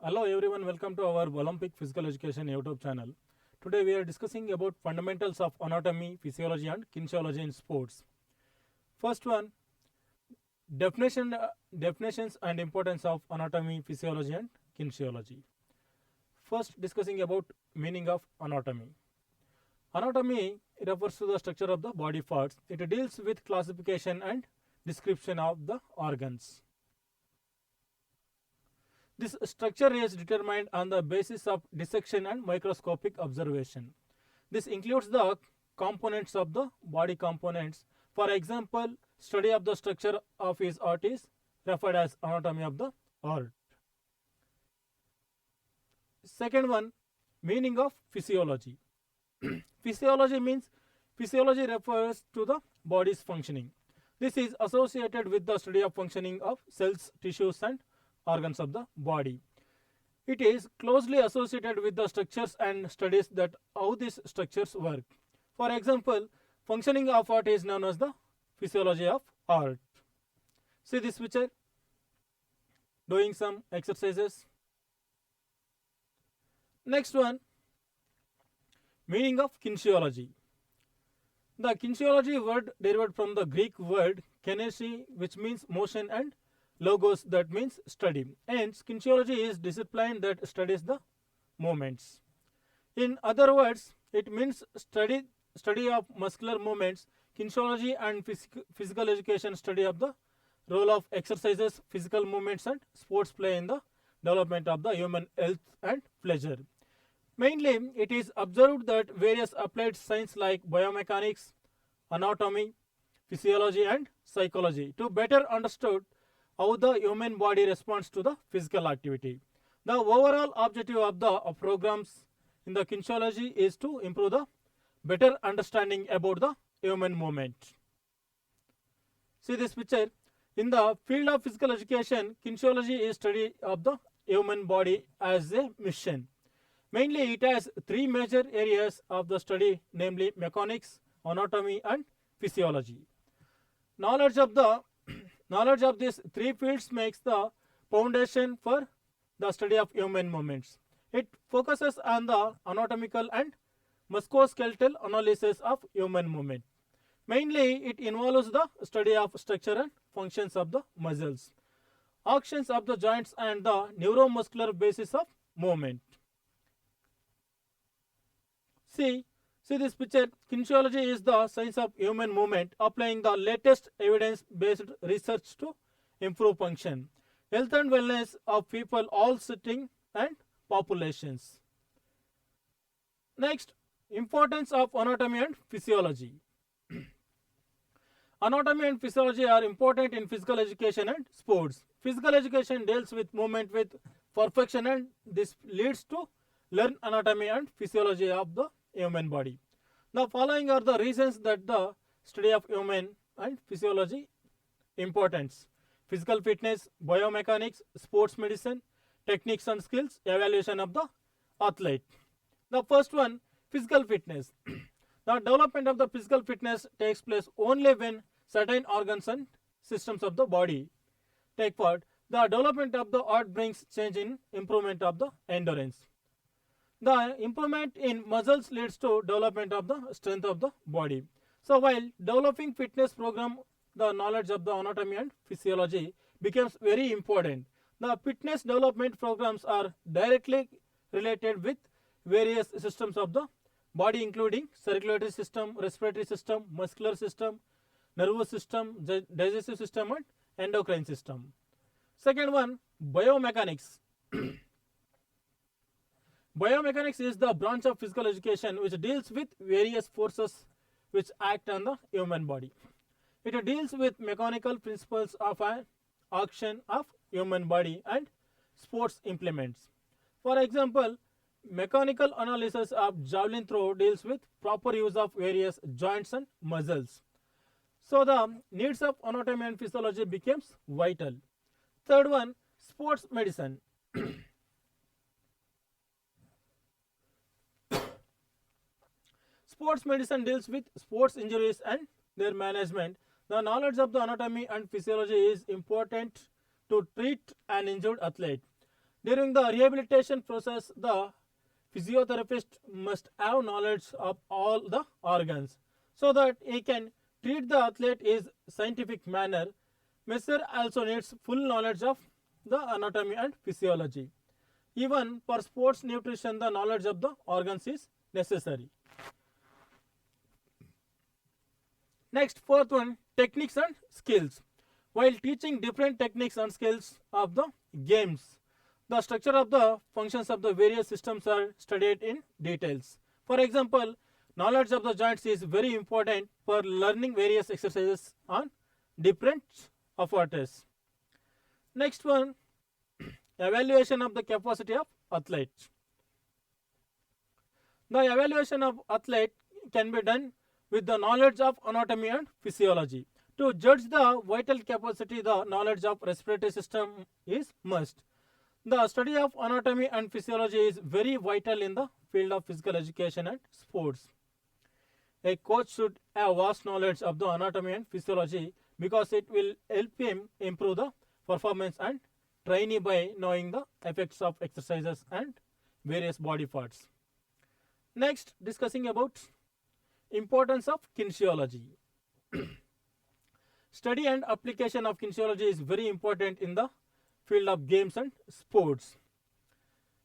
Hello everyone, welcome to our Olympic Physical Education YouTube channel. Today we are discussing about fundamentals of anatomy, physiology and kinesiology in sports. First one, definitions and importance of anatomy, physiology and kinesiology. First discussing about meaning of anatomy. Anatomy refers to the structure of the body parts. It deals with classification and description of the organs. This structure is determined on the basis of dissection and microscopic observation. This includes the components of the body components. For example, study of the structure of his heart is referred as anatomy of the heart. Second one, meaning of physiology. Physiology refers to the body's functioning. This is associated with the study of functioning of cells, tissues and organs of the body. It is closely associated with the structures and studies that how these structures work. For example, functioning of heart is known as the physiology of heart. See this picture, doing some exercises. Next one, meaning of kinesiology. The kinesiology word derived from the Greek word kinesi, which means motion, and logos, that means study. Hence, kinesiology is discipline that studies the movements. In other words, it means study of muscular movements. Kinesiology and physical education study of the role of exercises, physical movements and sports play in the development of the human health and pleasure. Mainly, it is observed that various applied science like biomechanics, anatomy, physiology and psychology to better understood how the human body responds to the physical activity. The overall objective of the programs in the kinesiology is to improve the better understanding about the human movement. See this picture. In the field of physical education, kinesiology is study of the human body as a mission. Mainly, it has three major areas of the study, namely mechanics, anatomy and physiology. Knowledge of these three fields makes the foundation for the study of human movements. It focuses on the anatomical and musculoskeletal analysis of human movement. Mainly, it involves the study of structure and functions of the muscles, actions of the joints and the neuromuscular basis of movement. See this picture. Kinesiology is the science of human movement, applying the latest evidence-based research to improve function, health and wellness of people, all sitting and populations. Next, importance of anatomy and physiology. Anatomy and physiology are important in physical education and sports. Physical education deals with movement with perfection, and this leads to learn anatomy and physiology of the human body. The following are the reasons that the study of human and physiology importance: physical fitness, biomechanics, sports medicine, techniques and skills, evaluation of the athlete. The first one, physical fitness. The development of the physical fitness takes place only when certain organs and systems of the body take part. The development of the heart brings change in improvement of the endurance. The improvement in muscles leads to development of the strength of the body. So while developing fitness program, the knowledge of the anatomy and physiology becomes very important. The fitness development programs are directly related with various systems of the body, including circulatory system, respiratory system, muscular system, nervous system, digestive system and endocrine system. Second one, biomechanics. Biomechanics is the branch of physical education which deals with various forces which act on the human body. It deals with mechanical principles of an action of human body and sports implements. For example, mechanical analysis of javelin throw deals with proper use of various joints and muscles. So the needs of anatomy and physiology becomes vital. Third one, sports medicine. Sports medicine deals with sports injuries and their management. The knowledge of the anatomy and physiology is important to treat an injured athlete. During the rehabilitation process, the physiotherapist must have knowledge of all the organs so that he can treat the athlete in scientific manner. Messer also needs full knowledge of the anatomy and physiology. Even for sports nutrition, the knowledge of the organs is necessary. Next, fourth one, techniques and skills. While teaching different techniques and skills of the games, the structure of the functions of the various systems are studied in details. For example, knowledge of the joints is very important for learning various exercises on different apparatus. Next one, evaluation of the capacity of athletes. The evaluation of athlete can be done with the knowledge of anatomy and physiology. To judge the vital capacity, the knowledge of respiratory system is must. The study of anatomy and physiology is very vital in the field of physical education and sports. A coach should have vast knowledge of the anatomy and physiology because it will help him improve the performance and trainee by knowing the effects of exercises and various body parts. Next, discussing about importance of kinesiology. Study and application of kinesiology is very important in the field of games and sports.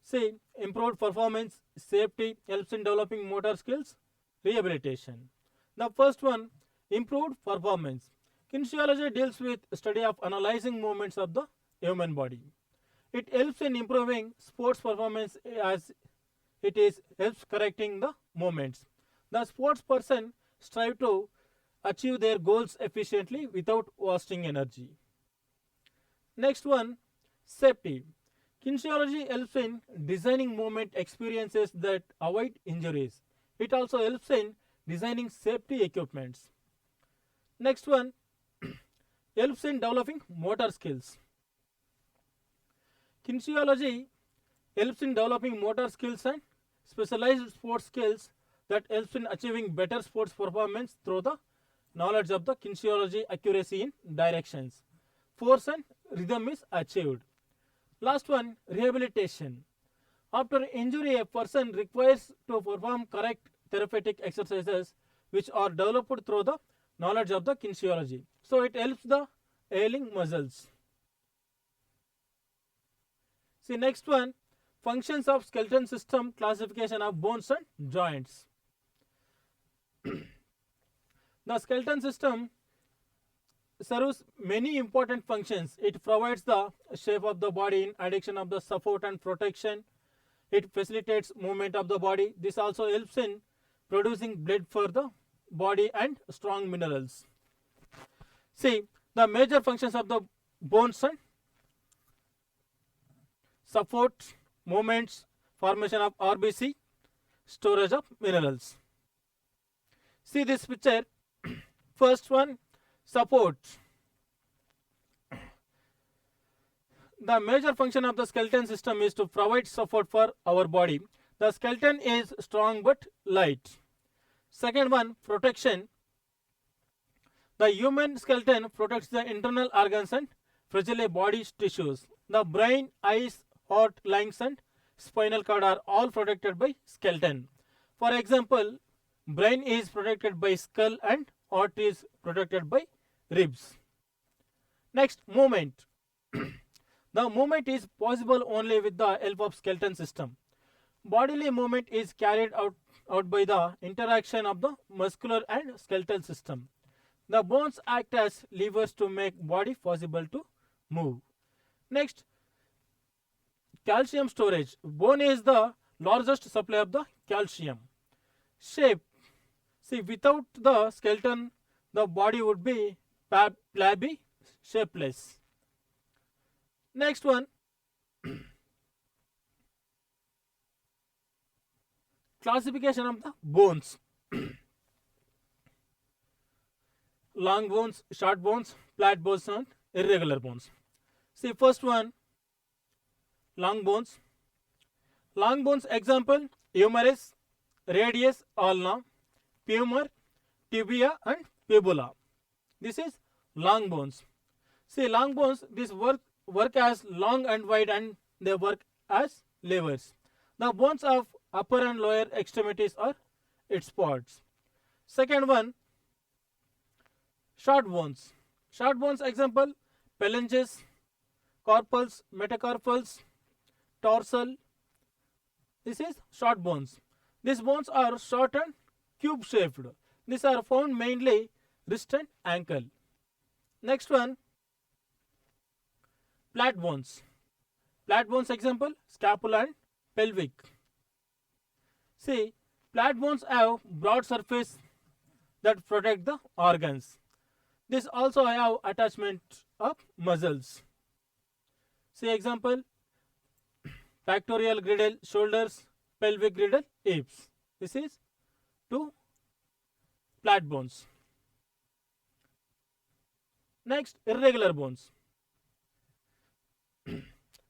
See, improved performance, safety helps in developing motor skills, rehabilitation. The first one, improved performance. Kinesiology deals with study of analyzing movements of the human body. It helps in improving sports performance as it is helps correcting the movements. The sports person strive to achieve their goals efficiently without wasting energy. Next one, safety. Kinesiology helps in designing movement experiences that avoid injuries. It also helps in designing safety equipments. Next one, helps in developing motor skills. Kinesiology helps in developing motor skills and specialized sports skills that helps in achieving better sports performance through the knowledge of the kinesiology accuracy in directions. Force and rhythm is achieved. Last one, rehabilitation. After injury, a person requires to perform correct therapeutic exercises which are developed through the knowledge of the kinesiology. So it helps the ailing muscles. See, next one, functions of skeleton system, classification of bones and joints. The skeleton system serves many important functions. It provides the shape of the body in addition of the support and protection. It facilitates movement of the body. This also helps in producing blood for the body and strong minerals. See, the major functions of the bones and support, movements, formation of RBC, storage of minerals. See this picture. First one, support. The major function of the skeleton system is to provide support for our body. The skeleton is strong but light. Second one, protection. The human skeleton protects the internal organs and fragile body tissues. The brain, eyes, heart, lungs and spinal cord are all protected by skeleton. For example, brain is protected by skull and heart is protected by ribs. Next, movement. The movement is possible only with the help of skeleton system. Bodily movement is carried out by the interaction of the muscular and skeletal system. The bones act as levers to make body possible to move. Next, calcium storage. Bone is the largest supply of the calcium. Shape. See, without the skeleton, the body would be flabby, shapeless. Next one, classification of the bones. Long bones, short bones, flat bones and irregular bones. See, first one, long bones. Long bones example, humerus, radius, ulna, femur, tibia and fibula. This is long bones. See, long bones, this work as long and wide and they work as levers. The bones of upper and lower extremities are its parts. Second one, short bones. Short bones example, phalanges, carpals, metacarpals, dorsal. This is short bones. These bones are short and cube shaped. These are found mainly wrist and ankle. Next one, flat bones. Flat bones example, scapula and pelvic. See, flat bones have broad surface that protect the organs. These also have attachment of muscles. See example, pectoral girdle shoulders, pelvic girdle hips. This is two flat bones. Next, irregular bones.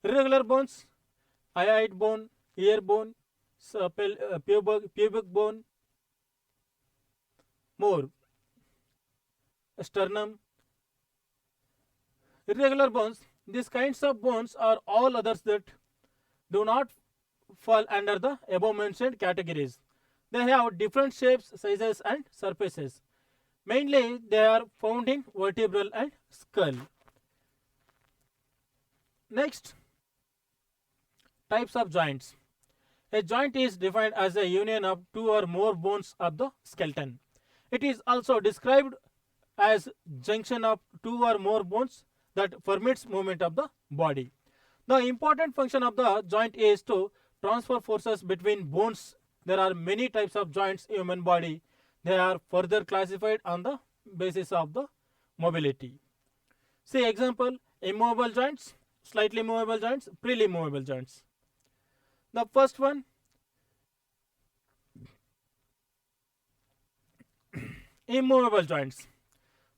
Irregular bones, hyoid bone, ear bone, pubic bone, more, sternum. Irregular bones, these kinds of bones are all others that do not fall under the above mentioned categories. They have different shapes, sizes and surfaces. Mainly they are found in vertebral and skull. Next, types of joints. A joint is defined as a union of two or more bones of the skeleton. It is also described as junction of two or more bones that permits movement of the body. The important function of the joint is to transfer forces between bones. There are many types of joints in human body. They are further classified on the basis of the mobility. See example, immovable joints, slightly movable joints, freely movable joints. The first one, immovable joints.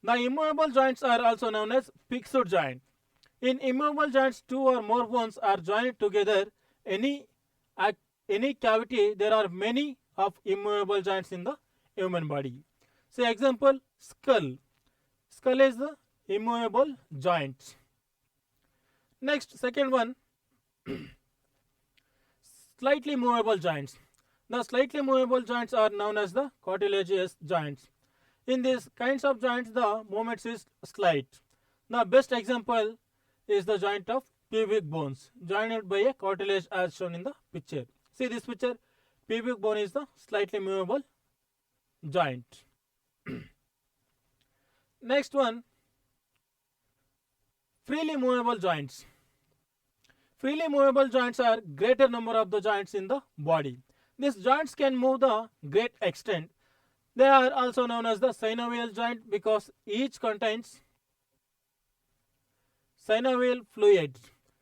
The immovable joints are also known as fixed joint. In immovable joints, two or more bones are joined together. Any cavity, there are many of immovable joints in the human body. Say example, skull. Skull is the immovable joint. Next, second one, slightly movable joints. The slightly movable joints are known as the cartilaginous joints. In these kinds of joints, the movement is slight. The best example is the joint of pubic bones, joined by a cartilage as shown in the picture. See this picture, pubic bone is the slightly movable joint. Next one, freely movable joints. Freely movable joints are greater number of the joints in the body. These joints can move the great extent. They are also known as the synovial joint because each contains synovial fluid.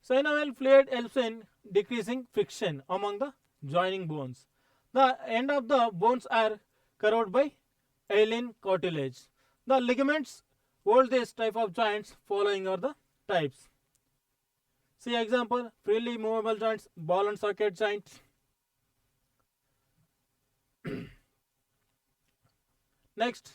Synovial fluid helps in decreasing friction among the joining bones. The end of the bones are curved by hyaline cartilage. The ligaments hold this type of joints. Following are the types. See example, freely movable joints, ball and socket joint. Next,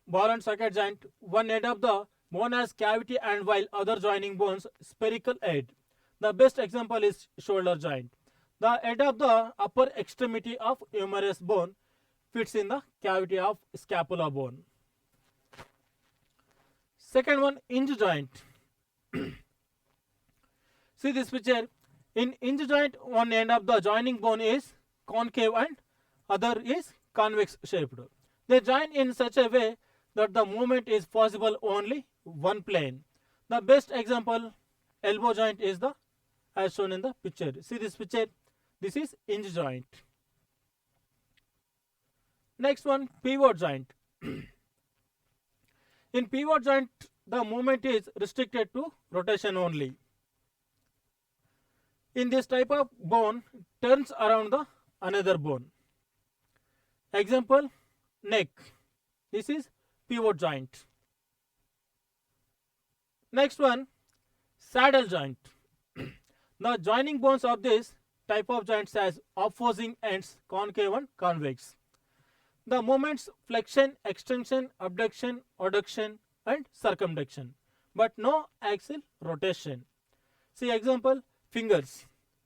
ball and socket joint. One end of the bone has cavity and while other joining bones spherical head. The best example is shoulder joint. The head of the upper extremity of humerus bone fits in the cavity of scapula bone. Second one, hinge joint. See this picture. In hinge joint, one end of the joining bone is concave and other is convex shaped. They join in such a way that the movement is possible only one plane. The best example, elbow joint is the as shown in the picture. See this picture. This is hinge joint. Next one, pivot joint. In pivot joint, the movement is restricted to rotation only. In this type of bone, turns around the another bone. Example, neck. This is pivot joint. Next one, saddle joint. The joining bones of this type of joints has opposing ends, concave and convex. The movements flexion, extension, abduction, adduction and circumduction. but no axial rotation. See example, fingers.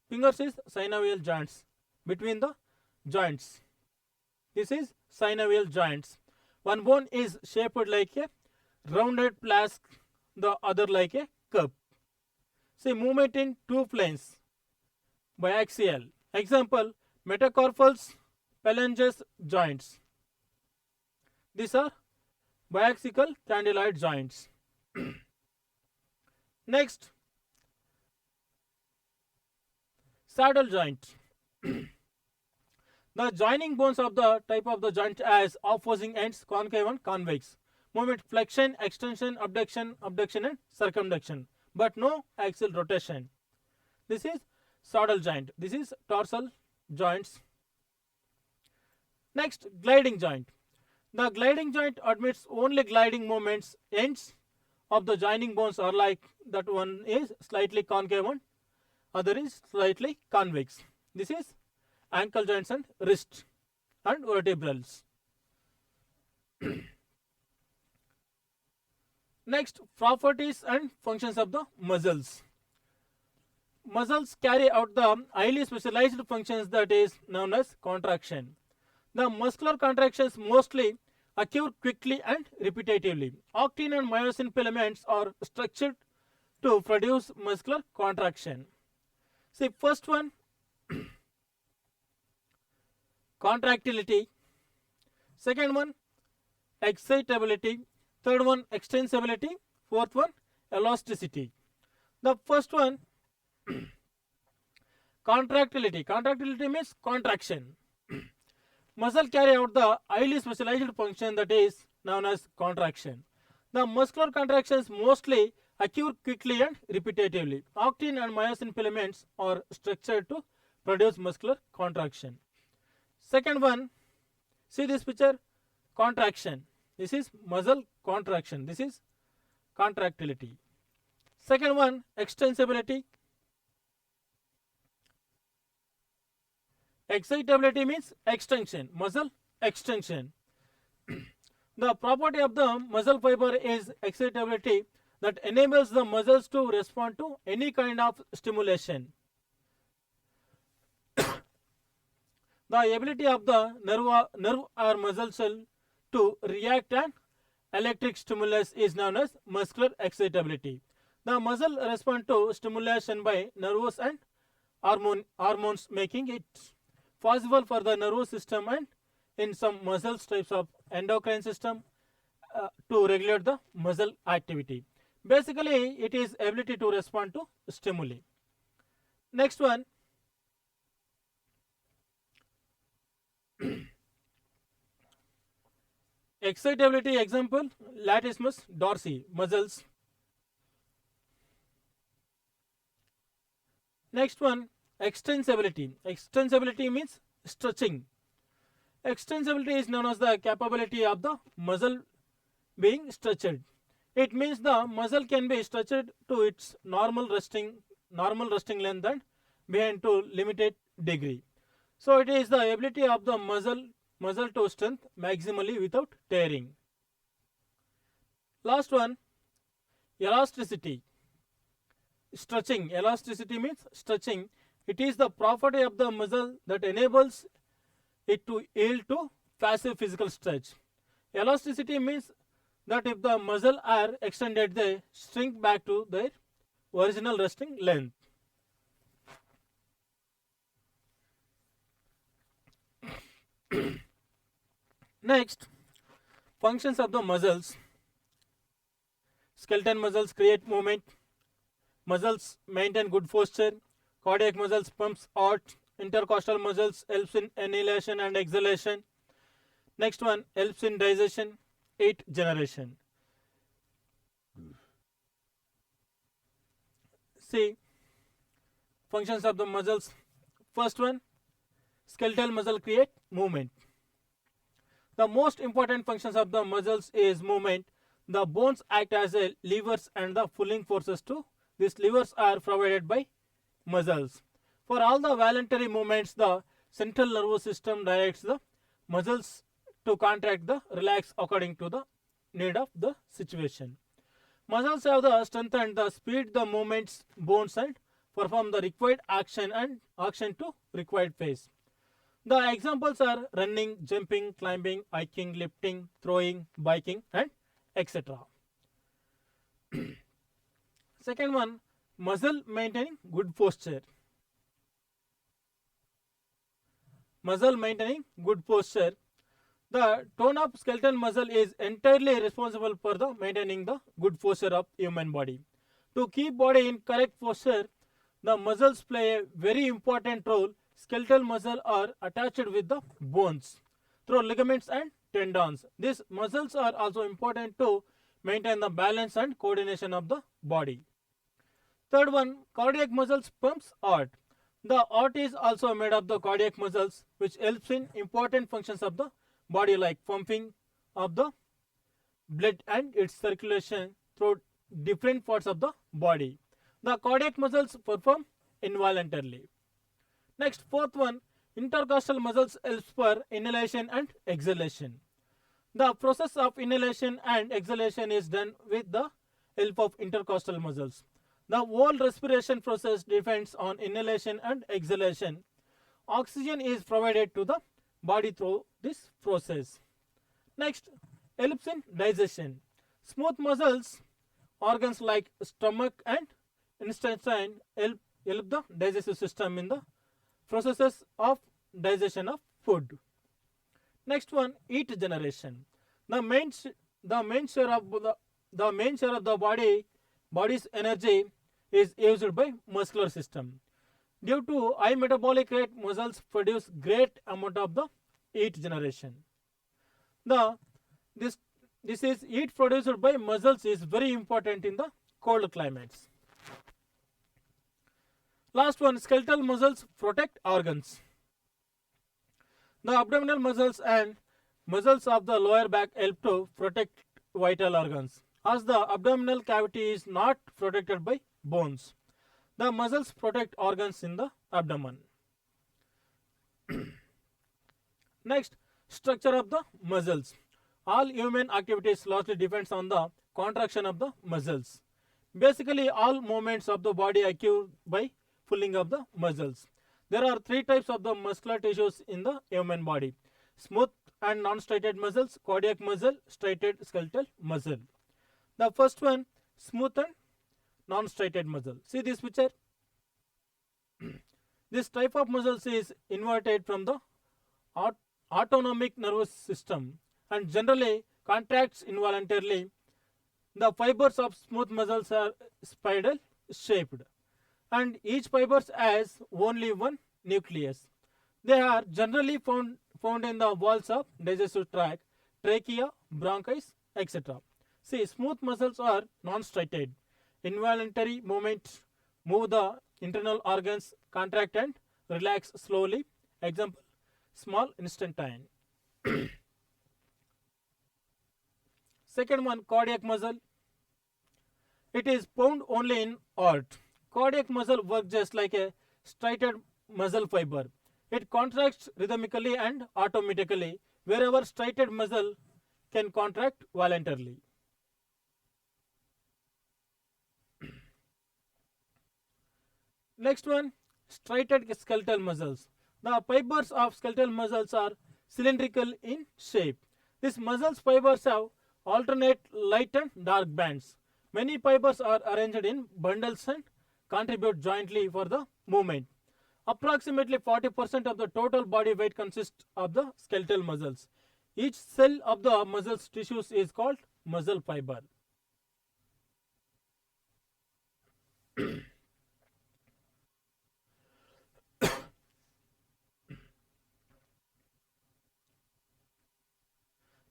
Fingers is synovial joints between the joints. This is synovial joints. One bone is shaped like a rounded flask, the other like a cup. See movement in two planes, biaxial. Example, metacarpals, phalanges joints. These are biaxial candyloid joints. Next, saddle joint. The joining bones of the type of the joint as opposing ends, concave and convex. Movement flexion, extension, abduction, abduction and circumduction, but no axial rotation. This is saddle joint. This is dorsal joints. Next, gliding joint. The gliding joint admits only gliding movements. Ends of the joining bones are like that one is slightly concave and other is slightly convex. This is ankle joints and wrist and vertebrals. Next, properties and functions of the muscles. Muscles carry out the highly specialized functions that is known as contraction. The muscular contractions mostly occur quickly and repetitively. Actin and myosin filaments are structured to produce muscular contraction. See, first one, contractility. Second one, excitability. Third one, extensibility. Fourth one, elasticity. The first one, contractility. Contractility means contraction. Muscle carry out the highly specialized function that is known as contraction. The muscular contractions mostly occur quickly and repetitively. Actin and myosin filaments are structured to produce muscular contraction. Second one, see this picture, contraction. This is muscle contraction. This is contractility. Second one, extensibility. Excitability means extension, muscle extension. The property of the muscle fiber is excitability that enables the muscles to respond to any kind of stimulation. The ability of the nerve or muscle cell to react an electric stimulus is known as muscular excitability. The muscle respond to stimulation by nerves and hormones, making it possible for the nervous system and in some muscles types of endocrine system to regulate the muscle activity. Basically, it is ability to respond to stimuli. Next one, excitability example, latissimus dorsi muscles. Next one, extensibility. Extensibility means stretching. Extensibility is known as the capability of the muscle being stretched. It means the muscle can be stretched to its normal resting length and behind to limited degree. So it is the ability of the muscle to strength maximally without tearing. Last one, elasticity. Stretching. Elasticity means stretching. It is the property of the muscle that enables it to yield to passive physical stretch. Elasticity means that if the muscle are extended, they shrink back to their original resting length. Next, functions of the muscles. Skeletal muscles create movement. Muscles maintain good posture. Cardiac muscles pumps heart. Intercostal muscles helps in inhalation and exhalation. Next one, helps in digestion, heat generation. See, functions of the muscles. First one, skeletal muscle create movement. The most important functions of the muscles is movement. The bones act as a levers and the pulling forces to these levers are provided by muscles. For all the voluntary movements, the central nervous system directs the muscles to contract the relax according to the need of the situation. Muscles have the strength and the speed, the movements, bones, and perform the required action to required phase. The examples are running, jumping, climbing, hiking, lifting, throwing, biking, and etc. Second one, muscle maintaining good posture. Muscle maintaining good posture. The tone of skeletal muscle is entirely responsible for the maintaining the good posture of human body. To keep body in correct posture, the muscles play a very important role. Skeletal muscle are attached with the bones through ligaments and tendons. These muscles are also important to maintain the balance and coordination of the body. Third one, cardiac muscles pumps heart. The heart is also made of the cardiac muscles which helps in important functions of the body like pumping of the blood and its circulation through different parts of the body. The cardiac muscles perform involuntarily. Next, fourth one, intercostal muscles helps for inhalation and exhalation. The process of inhalation and exhalation is done with the help of intercostal muscles. The whole respiration process depends on inhalation and exhalation. Oxygen is provided to the body through this process. Next, helps in digestion. Smooth muscles, organs like stomach and intestine help the digestive system in the processes of digestion of food. Next one, heat generation. The main share of the body's energy is used by muscular system. Due to high metabolic rate, muscles produce great amount of the heat generation. The this is heat produced by muscles is very important in the cold climates. Last one, skeletal muscles protect organs. The abdominal muscles and muscles of the lower back help to protect vital organs. As the abdominal cavity is not protected by bones, the muscles protect organs in the abdomen. Next, structure of the muscles. All human activities largely depends on the contraction of the muscles. Basically, all movements of the body occur by pulling of the muscles. There are three types of the muscular tissues in the human body: smooth and non-striated muscles, cardiac muscle, striated skeletal muscle. The first one, smooth and non-striated muscle. See this picture. This type of muscles is inverted from the autonomic nervous system and generally contracts involuntarily. The fibers of smooth muscles are spiral shaped and each fiber has only one nucleus. They are generally found in the walls of digestive tract, trachea, bronchus, etc. See, smooth muscles are non-striated. Involuntary movements move the internal organs, contract and relax slowly. Example, small intestine. Second one, cardiac muscle. It is found only in heart. Cardiac muscle works just like a striated muscle fiber. It contracts rhythmically and automatically wherever striated muscle can contract voluntarily. Next one, striated skeletal muscles. The fibers of skeletal muscles are cylindrical in shape. These muscles fibers have alternate light and dark bands. Many fibers are arranged in bundles and contribute jointly for the movement. Approximately 40% of the total body weight consists of the skeletal muscles. Each cell of the muscles tissues is called muscle fiber.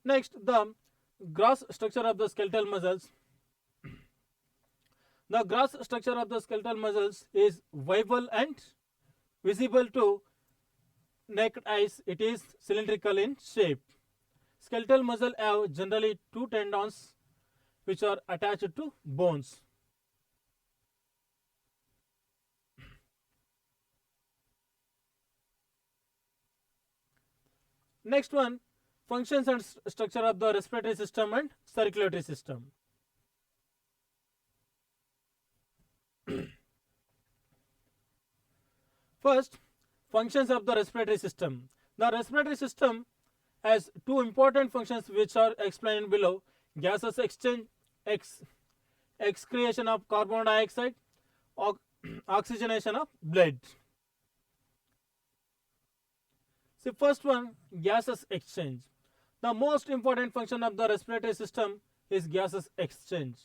Next, the gross structure of the skeletal muscles. The gross structure of the skeletal muscles is visible and visible to naked eyes. It is cylindrical in shape. Skeletal muscle have generally two tendons which are attached to bones. Next one, functions and structure of the respiratory system and circulatory system. First, functions of the respiratory system. The respiratory system has two important functions which are explained below: gases exchange, excretion of carbon dioxide, oxygenation of blood. See, first one, gases exchange. The most important function of the respiratory system is gases exchange.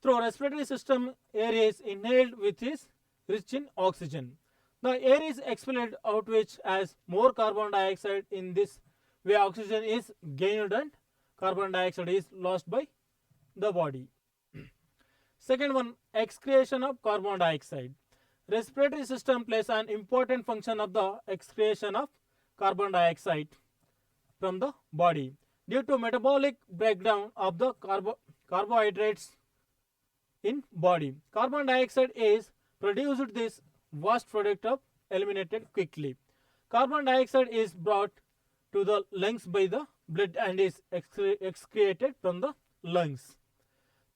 Through respiratory system, air is inhaled which is rich in oxygen. The air is expelled out which has more carbon dioxide. In this way, oxygen is gained and carbon dioxide is lost by the body. Second one, excretion of carbon dioxide. Respiratory system plays an important function of the excretion of carbon dioxide from the body due to metabolic breakdown of the carbohydrates in body. Carbon dioxide is produced, this vast product of eliminated quickly. Carbon dioxide is brought to the lungs by the blood and is excreted from the lungs.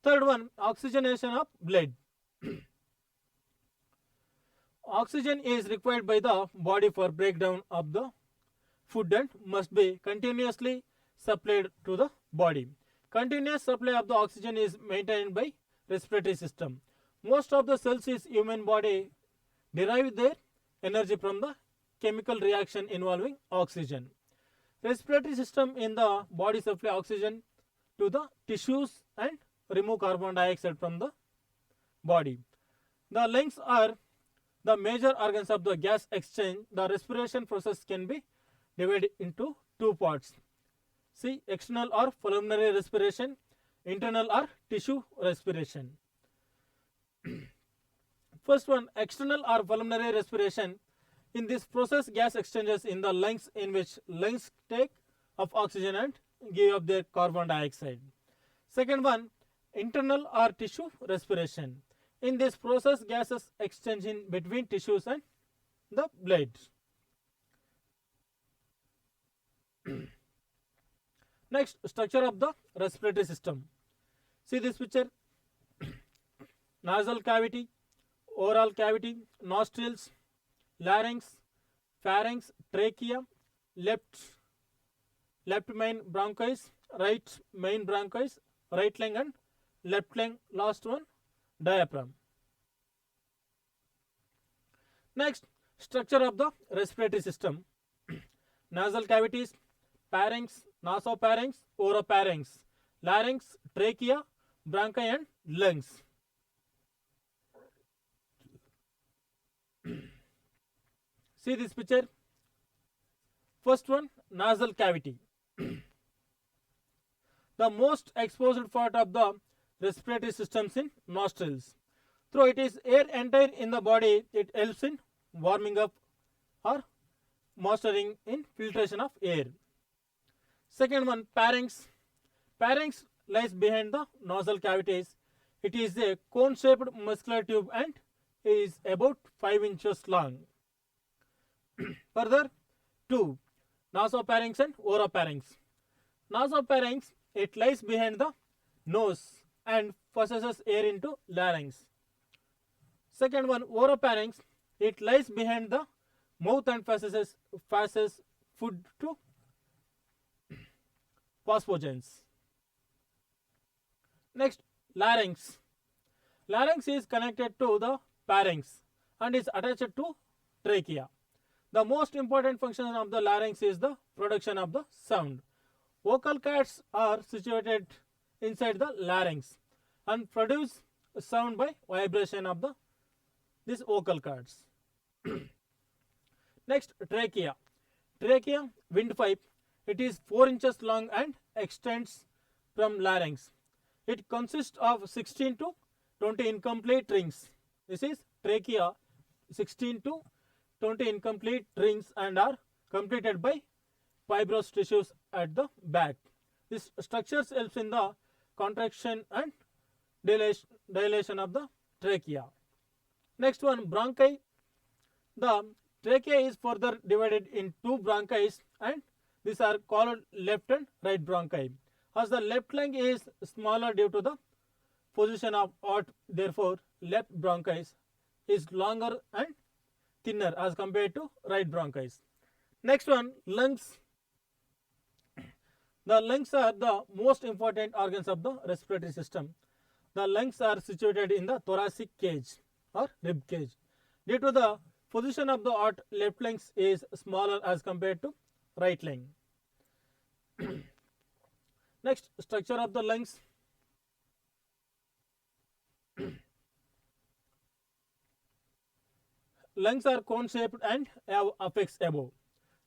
Third one, oxygenation of blood. Oxygen is required by the body for breakdown of the food and must be continuously supplied to the body. Continuous supply of the oxygen is maintained by respiratory system. Most of the cells in human body derive their energy from the chemical reaction involving oxygen. Respiratory system in the body supply oxygen to the tissues and remove carbon dioxide from the body. The lungs are the major organs of the gas exchange. The respiration process can be divided into two parts. See, external or pulmonary respiration, internal or tissue respiration. First one, external or pulmonary respiration. In this process, gas exchanges in the lungs in which lungs take of oxygen and give up their carbon dioxide. Second one, internal or tissue respiration. In this process, gases exchange in between tissues and the blood. Next, structure of the respiratory system. See this picture. Nasal cavity, oral cavity, nostrils, larynx, pharynx, trachea, left main bronchus, right main bronchus, right lung and left lung, last one diaphragm. Next, structure of the respiratory system. Nasal cavities, pharynx, nasopharynx, oropharynx, larynx, trachea, bronchi and lungs. See this picture. First one, nasal cavity. The most exposed part of the respiratory systems in nostrils. Though it is air entire in the body, it helps in warming up or moisturizing in filtration of air. Second one, pharynx. Pharynx lies behind the nasal cavities. It is a cone-shaped muscular tube and is about 5 inches long. Further, 2. Nasopharynx and oropharynx. Nasopharynx, it lies behind the nose and passes air into larynx. Second one, oropharynx, it lies behind the mouth and passes food to phosphogens. Next, larynx. Larynx is connected to the pharynx and is attached to trachea. The most important function of the larynx is the production of the sound. Vocal cords are situated inside the larynx and produce sound by vibration of these vocal cords. Next, trachea. Trachea, windpipe. It is 4 inches long and extends from larynx. It consists of 16 to 20 incomplete rings. This is trachea, 16 to 20 incomplete rings and are completed by fibrous tissues at the back. This structure helps in the contraction and dilation of the trachea. Next one, bronchi. The trachea is further divided in two bronchi and these are called left and right bronchi. As the left lung is smaller due to the position of aort, therefore left bronchus is longer and thinner as compared to right bronchus. Next one, lungs. The lungs are the most important organs of the respiratory system. The lungs are situated in the thoracic cage or rib cage. Due to the position of the heart, left lungs is smaller as compared to right lung. Next, structure of the lungs. Lungs are cone shaped and have apex above.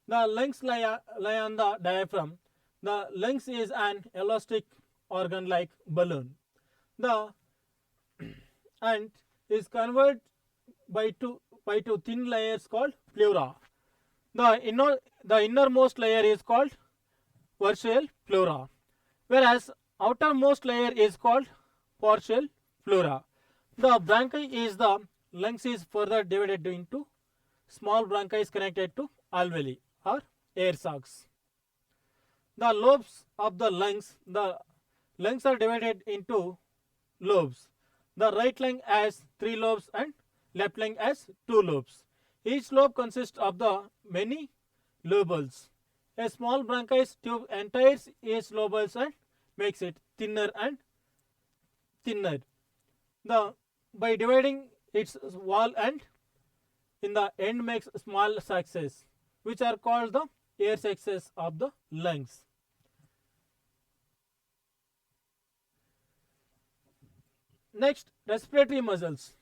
The lungs lie on the diaphragm. The lungs is an elastic organ like balloon. The and is covered by two thin layers called pleura. The innermost layer is called partial pleura, whereas outermost layer is called partial pleura. The bronchi is the lungs is further divided into small bronchi connected to alveoli or air sacs. The lobes of the lungs are divided into lobes. The right lung has 3 lobes and left lung has 2 lobes. Each lobe consists of the many lobules. A small bronchus tube enters each lobules and makes it thinner and thinner. By dividing its wall and in the end makes small sacs, which are called the air sacs of the lungs. Next, respiratory muscles.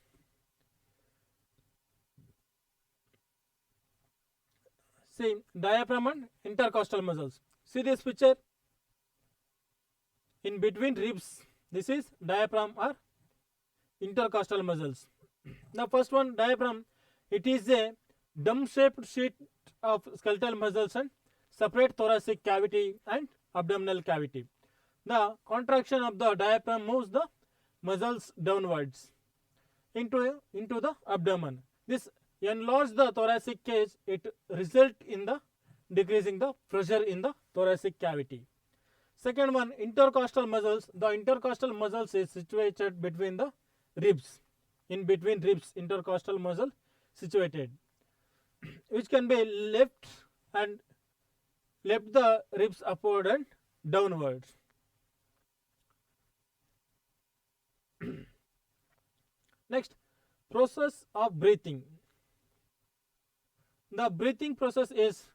See, diaphragm and intercostal muscles. See this picture? In between ribs, this is diaphragm or intercostal muscles. The first one, diaphragm, it is a dome-shaped sheet of skeletal muscles and separate thoracic cavity and abdominal cavity. The contraction of the diaphragm moves the muscles downwards into the abdomen. This enlarge the thoracic cage. It result in the decreasing the pressure in the thoracic cavity. Second one, intercostal muscles. The intercostal muscles is situated between the ribs. In between ribs, intercostal muscle situated, which can be left the ribs upward and downwards. Next, process of breathing. The breathing process is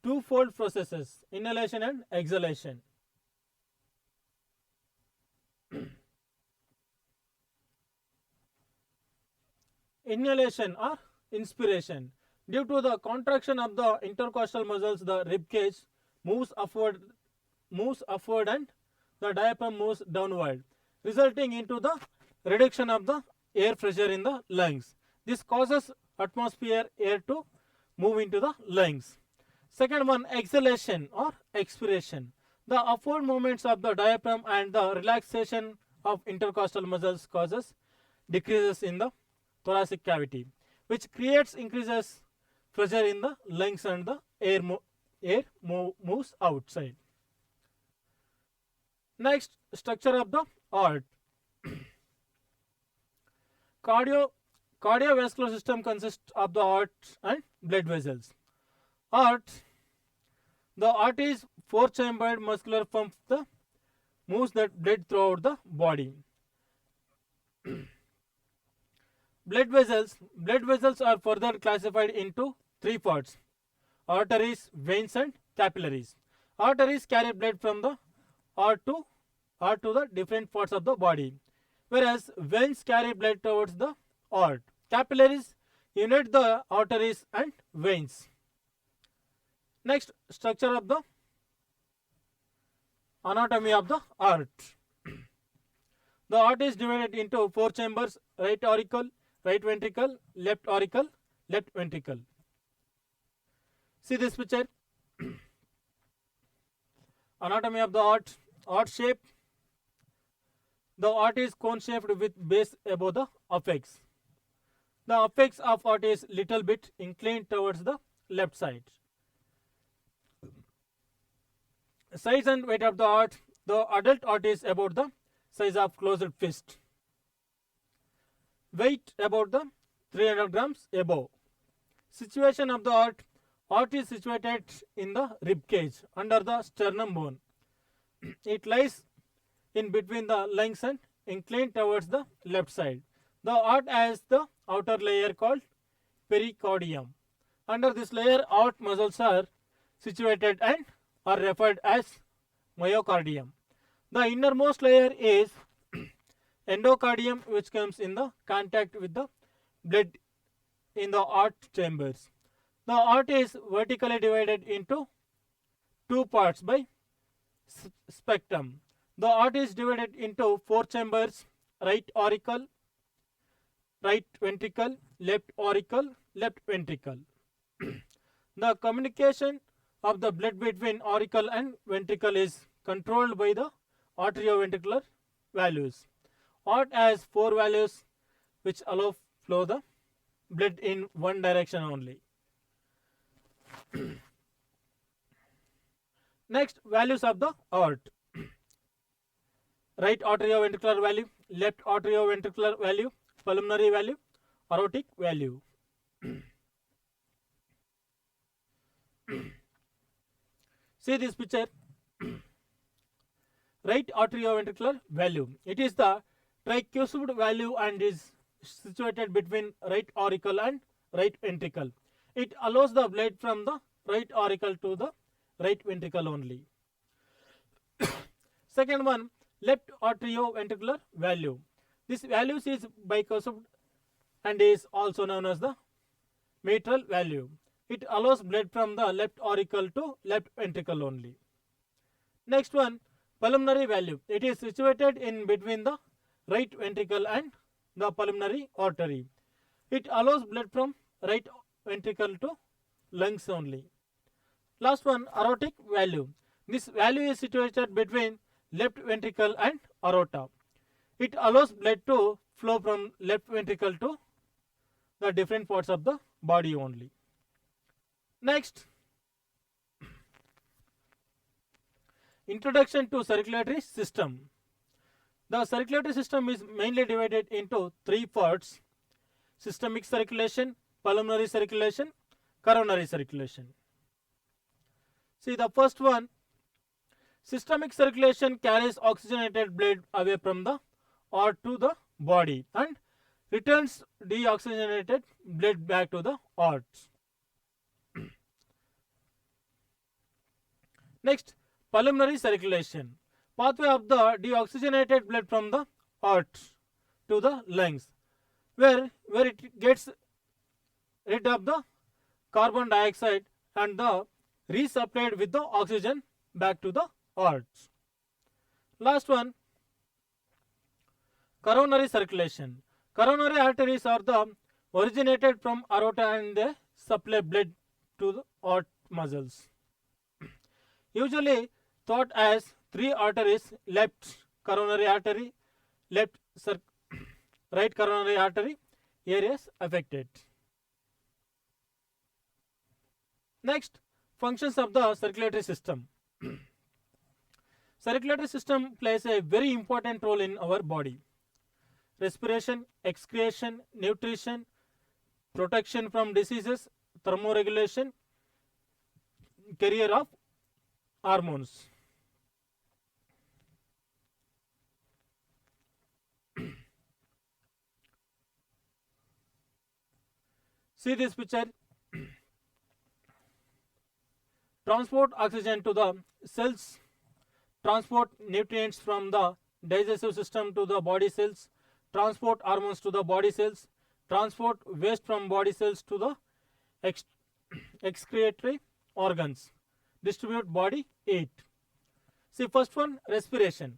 twofold processes, inhalation and exhalation. Inhalation or inspiration. Due to the contraction of the intercostal muscles, the rib cage moves upward and the diaphragm moves downward, resulting into the reduction of the air pressure in the lungs. This causes atmosphere air to move into the lungs. Second one, exhalation or expiration. The upward movements of the diaphragm and the relaxation of intercostal muscles causes decreases in the thoracic cavity, which increases pressure in the lungs and the air moves outside. Next, structure of the heart. Cardiovascular system consists of the heart and blood vessels. The heart is 4-chambered muscular pump that moves the blood throughout the body. Blood vessels are further classified into 3 parts: arteries, veins and capillaries. Arteries carry blood from the heart to the different parts of the body, whereas veins carry blood towards the heart. Capillaries unite the arteries and veins. Next, structure of the anatomy of the heart. The heart is divided into 4 chambers: right auricle, right ventricle, left auricle, left ventricle. See this picture. Anatomy of the heart. Heart shape. The heart is cone shaped with base above the apex. The apex of heart is little bit inclined towards the left side. Size and weight of the heart. The adult heart is about the size of closed fist. Weight about the 300 grams above. Situation of the heart. Heart is situated in the rib cage under the sternum bone. It lies in between the lungs and inclined towards the left side. The heart has the outer layer called pericardium. Under this layer, heart muscles are situated and are referred as myocardium. The innermost layer is endocardium, which comes in the contact with the blood in the heart chambers. The heart is vertically divided into two parts by spectrum. The heart is divided into four chambers: right auricle, right ventricle, left auricle, left ventricle. The communication of the blood between auricle and ventricle is controlled by the atrioventricular valves. Heart has four valves which allow flow the blood in one direction only. Next, values of the heart. Right atrioventricular valve, left atrioventricular valve, pulmonary valve, aortic valve. See this picture. Right atrioventricular valve. It is the tricuspid valve and is situated between right auricle and right ventricle. It allows the blood from the right auricle to the right ventricle only. Second one, left atrioventricular valve. This valve is bicuspid and is also known as the mitral valve. It allows blood from the left auricle to left ventricle only. Next one, pulmonary valve. It is situated in between the right ventricle and the pulmonary artery. It allows blood from right ventricle to lungs only. Last one, aortic valve. This valve is situated between left ventricle and aorta. It allows blood to flow from left ventricle to the different parts of the body only. Next, introduction to circulatory system. The circulatory system is mainly divided into three parts: systemic circulation, pulmonary circulation, coronary circulation. See the first one, systemic circulation carries oxygenated blood away from the heart to the body and returns deoxygenated blood back to the heart. Next, pulmonary circulation. Pathway of the deoxygenated blood from the heart to the lungs, where it gets rid of the carbon dioxide and the resupplied with the oxygen back to the heart. Last one, coronary circulation. Coronary arteries are the originated from aorta and they supply blood to the heart muscles. Usually thought as three arteries: left coronary artery, right coronary artery, areas affected. Next, functions of the circulatory system. Circulatory system plays a very important role in our body. Respiration, excretion, nutrition, protection from diseases, thermoregulation, carrier of hormones. See this picture. Transport oxygen to the cells, transport nutrients from the digestive system to the body cells, transport hormones to the body cells, transport waste from body cells to the excretory organs, distribute body heat. See first one, respiration.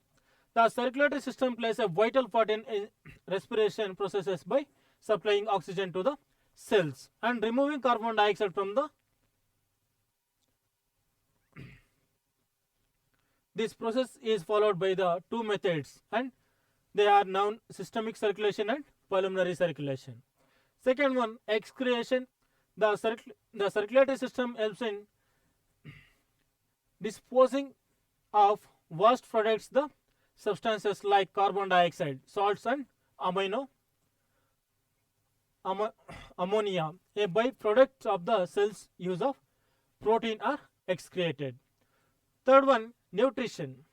The circulatory system plays a vital part in respiration processes by supplying oxygen to the cells and removing carbon dioxide from the. This process is followed by the two methods and they are known systemic circulation and pulmonary circulation. Second one, excretion. The circulatory system helps in disposing of waste products, the substances like carbon dioxide, salts and ammonia, a byproduct of the cell's use of protein are excreted. Third one, nutrition.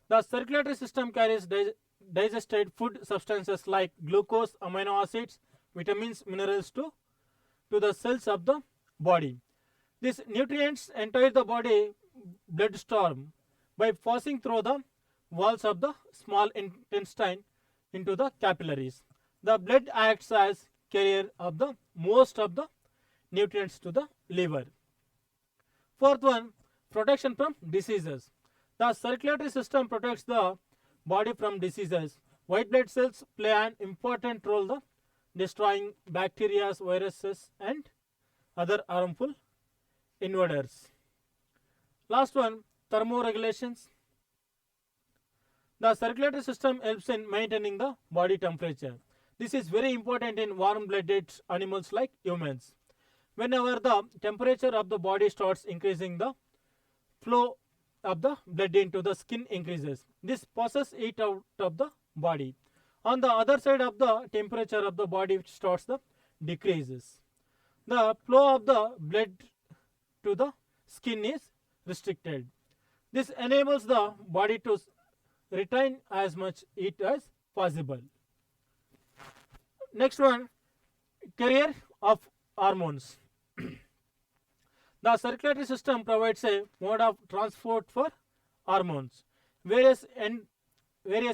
The circulatory system carries digested food substances like glucose, amino acids, vitamins, minerals to the cells of the body. These nutrients enter the body bloodstream by passing through the walls of the small intestine into the capillaries. The blood acts as carrier of the most of the nutrients to the liver. Fourth one, protection from diseases. The circulatory system protects the body from diseases. White blood cells play an important role in destroying bacteria, viruses, and other harmful invaders. Last one, thermoregulations. The circulatory system helps in maintaining the body temperature. This is very important in warm-blooded animals like humans. Whenever the temperature of the body starts increasing, the flow of the blood into the skin increases. This passes it out of the body. On the other side of the temperature of the body starts the decreases. The flow of the blood to the skin is restricted. This enables the body to retain as much heat as possible. Next one, carrier of hormones. The circulatory system provides a mode of transport for hormones. Various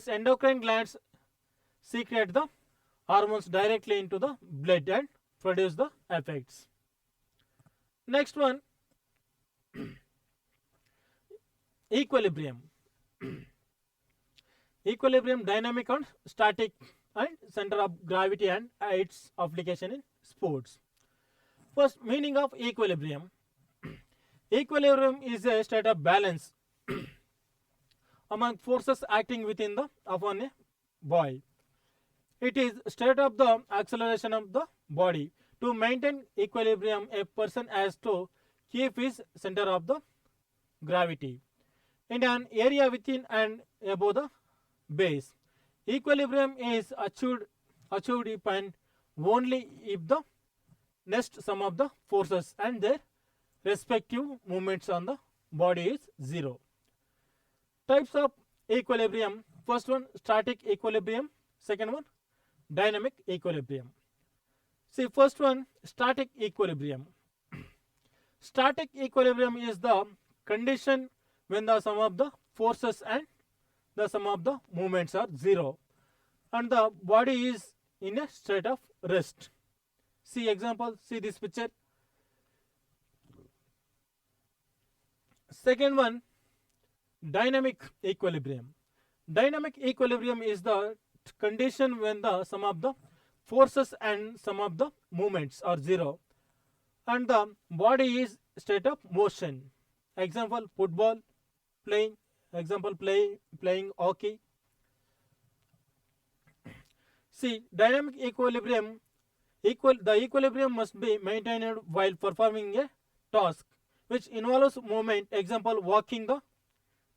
endocrine glands secrete the hormones directly into the blood and produce the effects. Next one, equilibrium. Equilibrium, dynamic and static, and center of gravity and its application in sports. First, meaning of equilibrium. Equilibrium is a state of balance among forces acting within the upon a body. It is state of the acceleration of the body. To maintain equilibrium, a person has to keep his center of the gravity in an area within and above the base. Equilibrium is achieved if and only if the next sum of the forces and their respective movements on the body is zero. Types of equilibrium. First one, static equilibrium. Second one, dynamic equilibrium. See, first one, static equilibrium. Static equilibrium is the condition when the sum of the forces and the sum of the movements are zero and the body is in a state of rest. See example, see this picture. Second one, dynamic equilibrium. Dynamic equilibrium is the condition when the sum of the forces and sum of the movements are zero and the body is state of motion. Example, football playing, example, playing hockey. See, dynamic equilibrium, the equilibrium must be maintained while performing a task which involves movement, example, walking the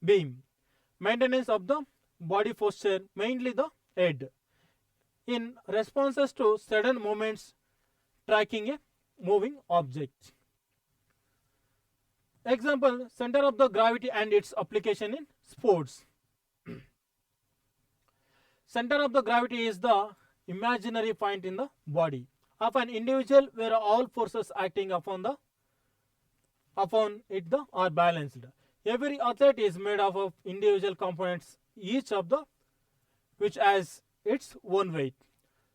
beam. Maintenance of the body posture, mainly the head, in responses to sudden movements, tracking a moving object. Example, center of the gravity and its application in sports. Center of the gravity is the imaginary point in the body of an individual where all forces acting upon it are balanced. Every athlete is made up of individual components, each of the which has its own weight.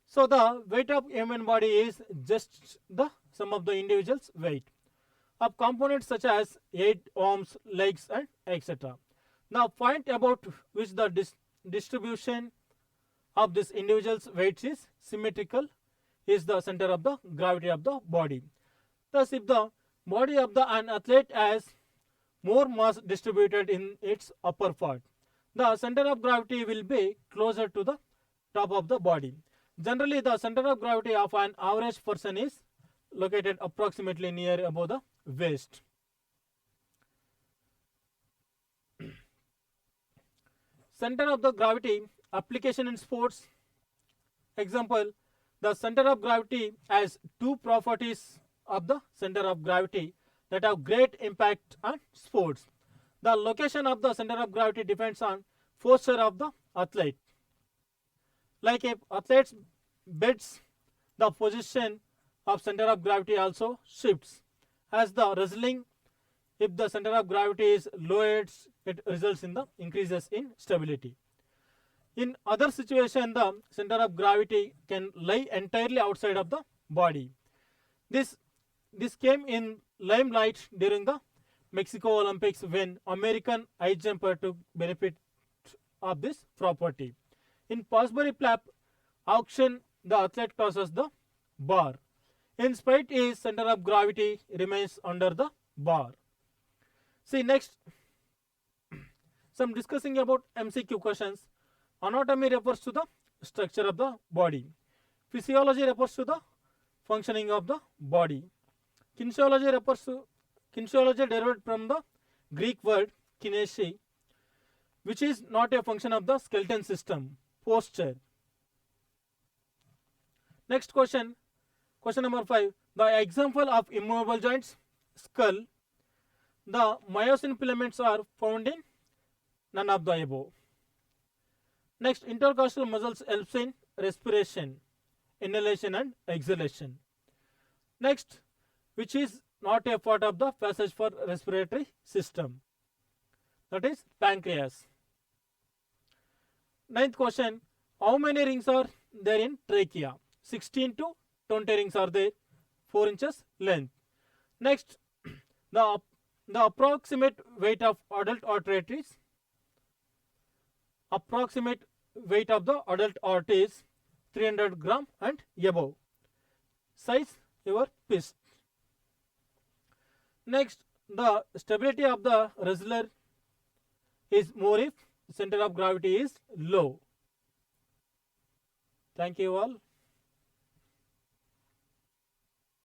So the weight of human body is just the sum of the individual's weight of components such as head, arms, legs, and etc. Now, point about which the distribution of this individual's weights is symmetrical is the center of the gravity of the body. Thus, if the body of an athlete has more mass distributed in its upper part, the center of gravity will be closer to the top of the body. Generally, the center of gravity of an average person is located approximately near above the waist. Center of the gravity application in sports. Example, The center of gravity has two properties of the center of gravity that have great impact on sports. The location of the center of gravity depends on posture of the athlete. Like if athlete bends, the position of center of gravity also shifts. As the wrestling, if the center of gravity is lowered, it results in the increases in stability. In other situation, the center of gravity can lie entirely outside of the body. This this came in limelight during the Mexico Olympics when American high jumper took benefit of this property. In Fosbury Flap auction, the athlete crosses the bar. In spite, his center of gravity remains under the bar. See next, some discussing about MCQ questions. Anatomy refers to the structure of the body. Physiology refers to the functioning of the body. Kinesiology derived from the Greek word kinesi, which is not a function of the skeleton system. Posture. Next question, question number 5. The example of immovable joints, skull. The myosin filaments are found in none of the above. Next, intercostal muscles helps in respiration, inhalation and exhalation. Next, which is not a part of the passage for respiratory system, that is pancreas. Ninth question, how many rings are there in trachea? 16 to 20 rings are there, 4 inches length. Next, the approximate weight of adult arteries. Approximate weight of the adult heart is 300 gram and above. Size your fist. Next, the stability of the wrestler is more if center of gravity is low. Thank you all.